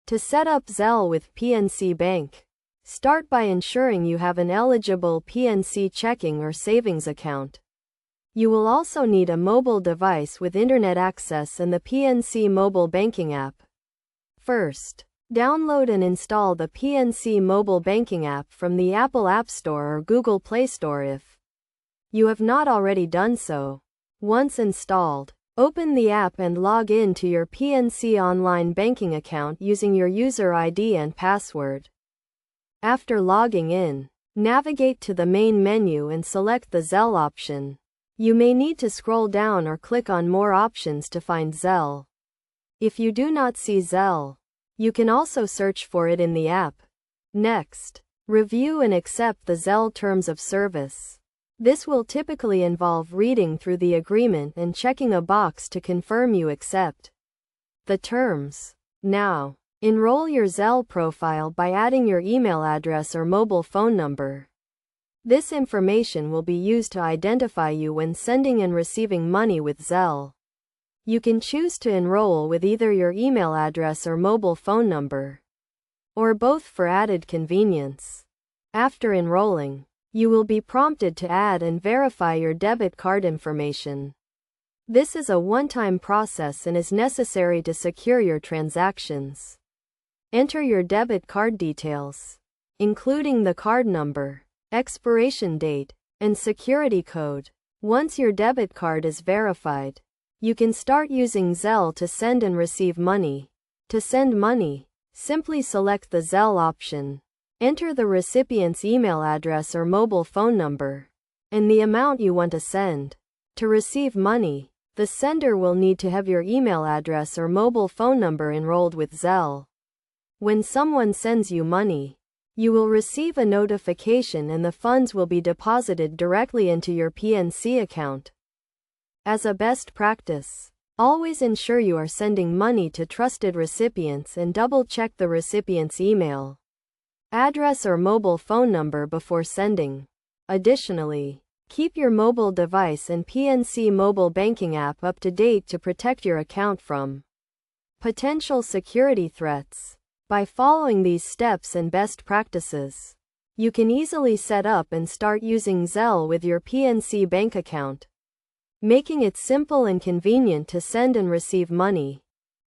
To set up Zelle with PNC Bank, start by ensuring you have an eligible PNC checking or savings account. You will also need a mobile device with internet access and the PNC mobile banking app. First, download and install the PNC mobile banking app from the Apple App Store or Google Play Store if you have not already done so. Once installed, open the app and log in to your PNC online banking account using your user ID and password. After logging in, navigate to the main menu and select the Zelle option. You may need to scroll down or click on more options to find Zelle. If you do not see Zelle, you can also search for it in the app. Next, review and accept the Zelle terms of service. This will typically involve reading through the agreement and checking a box to confirm you accept the terms. Now, enroll your Zelle profile by adding your email address or mobile phone number. This information will be used to identify you when sending and receiving money with Zelle. You can choose to enroll with either your email address or mobile phone number, or both for added convenience. After enrolling, you will be prompted to add and verify your debit card information. This is a one-time process and is necessary to secure your transactions. Enter your debit card details, including the card number, expiration date, and security code. Once your debit card is verified, you can start using Zelle to send and receive money. To send money, simply select the Zelle option. Enter the recipient's email address or mobile phone number, and the amount you want to send. To receive money, the sender will need to have your email address or mobile phone number enrolled with Zelle. When someone sends you money, you will receive a notification and the funds will be deposited directly into your PNC account. As a best practice, always ensure you are sending money to trusted recipients and double-check the recipient's email address or mobile phone number before sending. Additionally, keep your mobile device and PNC mobile banking app up to date to protect your account from potential security threats. By following these steps and best practices, you can easily set up and start using Zelle with your PNC bank account, making it simple and convenient to send and receive money.